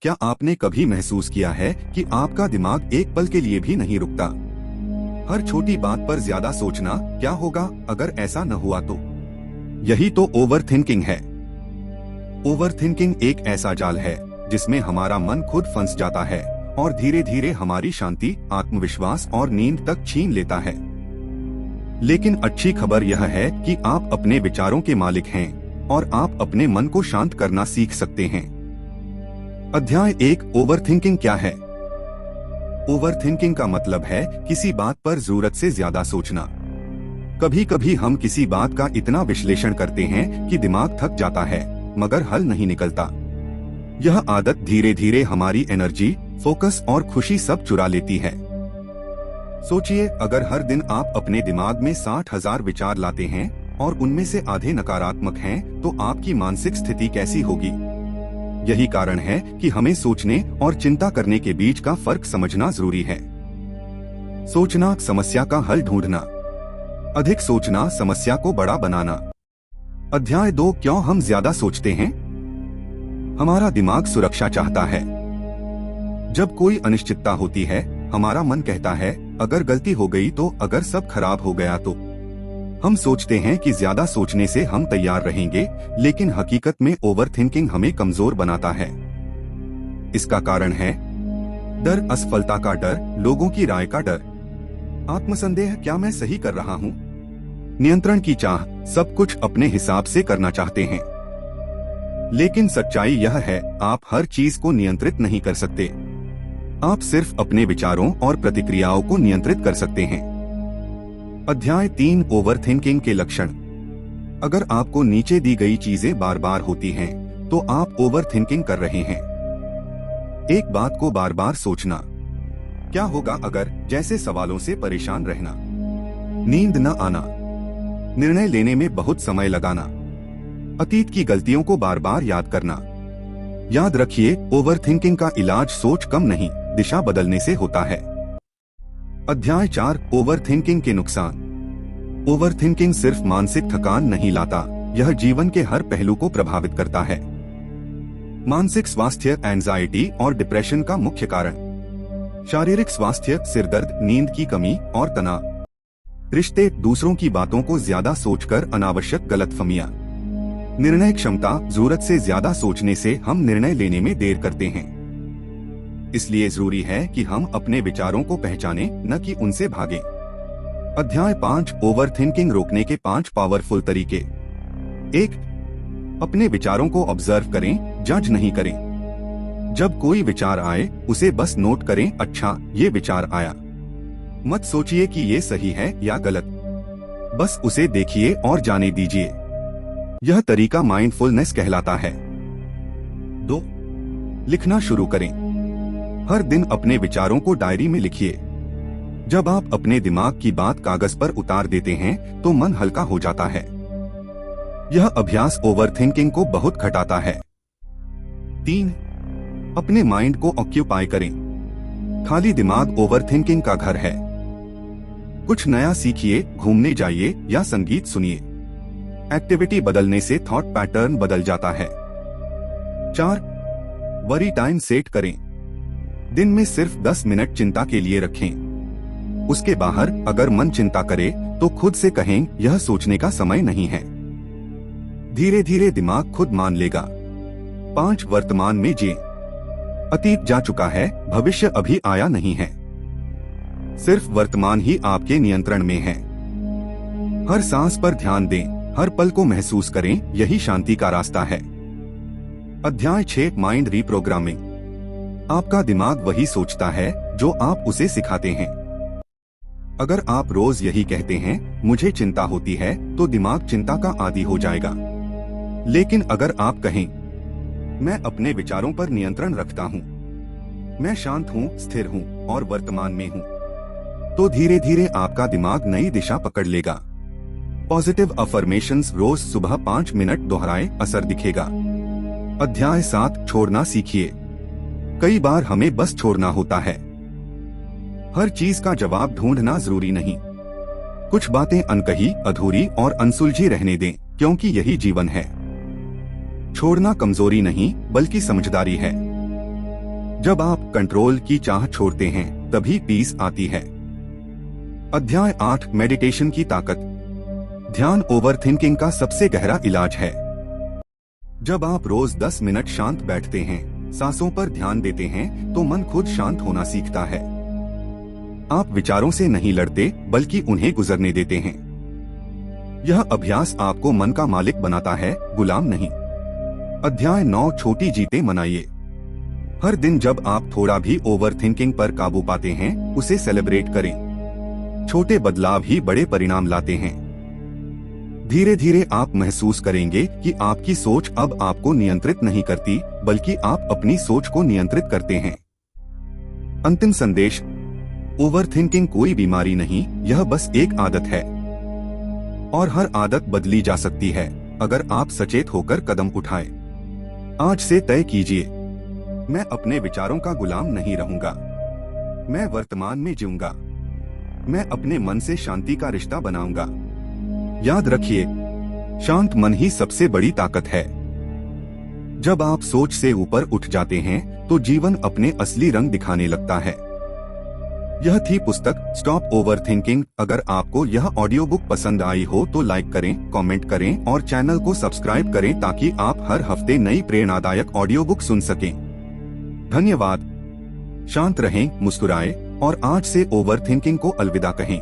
क्या आपने कभी महसूस किया है कि आपका दिमाग एक पल के लिए भी नहीं रुकता? हर छोटी बात पर ज्यादा सोचना, क्या होगा अगर ऐसा न हुआ तो? यही तो ओवर थिंकिंग है। ओवर थिंकिंग एक ऐसा जाल है जिसमें हमारा मन खुद फंस जाता है और धीरे धीरे हमारी शांति, आत्मविश्वास और नींद तक छीन लेता है। लेकिन अच्छी खबर यह है कि आप अपने विचारों के मालिक हैं और आप अपने मन को शांत करना सीख सकते हैं। अध्याय 1, ओवरथिंकिंग क्या है? ओवरथिंकिंग का मतलब है किसी बात पर जरूरत से ज्यादा सोचना। कभी कभी हम किसी बात का इतना विश्लेषण करते हैं कि दिमाग थक जाता है, मगर हल नहीं निकलता। यह आदत धीरे धीरे हमारी एनर्जी, फोकस और खुशी सब चुरा लेती है। सोचिए, अगर हर दिन आप अपने दिमाग में 60,000 विचार लाते हैं और उनमें से आधे नकारात्मक हैं, तो आपकी मानसिक स्थिति कैसी होगी? यही कारण है कि हमें सोचने और चिंता करने के बीच का फर्क समझना जरूरी है। सोचना, समस्या का हल ढूंढना। अधिक सोचना, समस्या को बड़ा बनाना। अध्याय 2, क्यों हम ज्यादा सोचते हैं? हमारा दिमाग सुरक्षा चाहता है। जब कोई अनिश्चितता होती है, हमारा मन कहता है, अगर गलती हो गई तो, अगर सब खराब हो गया तो। हम सोचते हैं कि ज्यादा सोचने से हम तैयार रहेंगे, लेकिन हकीकत में ओवरथिंकिंग हमें कमजोर बनाता है। इसका कारण है डर, असफलता का डर, लोगों की राय का डर, आत्मसंदेह, क्या मैं सही कर रहा हूँ, नियंत्रण की चाह, सब कुछ अपने हिसाब से करना चाहते हैं। लेकिन सच्चाई यह है, आप हर चीज को नियंत्रित नहीं कर सकते। आप सिर्फ अपने विचारों और प्रतिक्रियाओं को नियंत्रित कर सकते हैं। अध्याय 3, ओवरथिंकिंग के लक्षण। अगर आपको नीचे दी गई चीजें बार बार होती हैं, तो आप ओवरथिंकिंग कर रहे हैं। एक बात को बार बार सोचना, क्या होगा अगर, जैसे सवालों से परेशान रहना, नींद न आना, निर्णय लेने में बहुत समय लगाना, अतीत की गलतियों को बार बार याद करना। याद रखिए, ओवरथिंकिंग का इलाज सोच कम नहीं, दिशा बदलने से होता है। अध्याय 4, ओवरथिंकिंग के नुकसान। ओवरथिंकिंग सिर्फ मानसिक थकान नहीं लाता, यह जीवन के हर पहलू को प्रभावित करता है। मानसिक स्वास्थ्य, एंजाइटी और डिप्रेशन का मुख्य कारण। शारीरिक स्वास्थ्य, सिरदर्द, नींद की कमी और तनाव। रिश्ते, दूसरों की बातों को ज्यादा सोचकर अनावश्यक गलतफहमियां। निर्णय क्षमता, जरूरत से ज्यादा सोचने से हम निर्णय लेने में देर करते हैं। इसलिए जरूरी है कि हम अपने विचारों को पहचानें, न कि उनसे भागें। अध्याय 5, ओवरथिंकिंग रोकने के 5 पावरफुल तरीके। 1, अपने विचारों को ऑब्जर्व करें, जज नहीं करें। जब कोई विचार आए, उसे बस नोट करें, अच्छा ये विचार आया। मत सोचिए कि ये सही है या गलत, बस उसे देखिए और जाने दीजिए। यह तरीका माइंडफुलनेस कहलाता है। 2, लिखना शुरू करें। हर दिन अपने विचारों को डायरी में लिखिए। जब आप अपने दिमाग की बात कागज पर उतार देते हैं, तो मन हल्का हो जाता है। यह अभ्यास ओवरथिंकिंग को बहुत घटाता है। 3, अपने माइंड को ऑक्यूपाई करें। खाली दिमाग ओवरथिंकिंग का घर है। कुछ नया सीखिए, घूमने जाइए या संगीत सुनिए। एक्टिविटी बदलने से थॉट पैटर्न बदल जाता है। 4, वरी टाइम सेट करें। दिन में सिर्फ 10 मिनट चिंता के लिए रखें। उसके बाहर अगर मन चिंता करे, तो खुद से कहें, यह सोचने का समय नहीं है। धीरे धीरे दिमाग खुद मान लेगा। 5, वर्तमान में जिए। अतीत जा चुका है, भविष्य अभी आया नहीं है। सिर्फ वर्तमान ही आपके नियंत्रण में है। हर सांस पर ध्यान दें, हर पल को महसूस करें, यही शांति का रास्ता है। अध्याय 6, माइंड रीप्रोग्रामिंग। आपका दिमाग वही सोचता है जो आप उसे सिखाते हैं। अगर आप रोज यही कहते हैं, मुझे चिंता होती है, तो दिमाग चिंता का आदी हो जाएगा। लेकिन अगर आप कहें, मैं अपने विचारों पर नियंत्रण रखता हूँ, मैं शांत हूँ, स्थिर हूँ और वर्तमान में हूँ, तो धीरे धीरे आपका दिमाग नई दिशा पकड़ लेगा। पॉजिटिव अफर्मेशंस रोज सुबह 5 मिनट दोहराएं, असर दिखेगा। अध्याय 7, छोड़ना सीखिए। कई बार हमें बस छोड़ना होता है। हर चीज का जवाब ढूंढना जरूरी नहीं। कुछ बातें अनकही, अधूरी और अनसुलझी रहने दें, क्योंकि यही जीवन है। छोड़ना कमजोरी नहीं, बल्कि समझदारी है। जब आप कंट्रोल की चाह छोड़ते हैं तभी पीस आती है। अध्याय 8 मेडिटेशन की ताकत। ध्यान ओवरथिंकिंग का सबसे गहरा इलाज है। जब आप रोज 10 मिनट शांत बैठते हैं, सांसों पर ध्यान देते हैं, तो मन खुद शांत होना सीखता है। आप विचारों से नहीं लड़ते बल्कि उन्हें गुजरने देते हैं। यह अभ्यास आपको मन का मालिक बनाता है, गुलाम नहीं। अध्याय 9 छोटी जीतें मनाइए। हर दिन जब आप थोड़ा भी ओवरथिंकिंग पर काबू पाते हैं, उसे सेलिब्रेट करें। छोटे बदलाव ही बड़े परिणाम लाते हैं। धीरे धीरे आप महसूस करेंगे कि आपकी सोच अब आपको नियंत्रित नहीं करती, बल्कि आप अपनी सोच को नियंत्रित करते हैं। अंतिम संदेश। ओवरथिंकिंग कोई बीमारी नहीं, यह बस एक आदत है और हर आदत बदली जा सकती है अगर आप सचेत होकर कदम उठाएं। आज से तय कीजिए, मैं अपने विचारों का गुलाम नहीं रहूंगा। मैं वर्तमान में जीऊंगा। मैं अपने मन से शांति का रिश्ता बनाऊंगा। याद रखिए, शांत मन ही सबसे बड़ी ताकत है। जब आप सोच से ऊपर उठ जाते हैं तो जीवन अपने असली रंग दिखाने लगता है। यह थी पुस्तक स्टॉप ओवरथिंकिंग। अगर आपको यह ऑडियो बुक पसंद आई हो तो लाइक करें, कमेंट करें और चैनल को सब्सक्राइब करें ताकि आप हर हफ्ते नई प्रेरणादायक ऑडियो बुक सुन सकें। धन्यवाद। शांत रहें, मुस्कुराएं और आज से ओवरथिंकिंग को अलविदा कहें।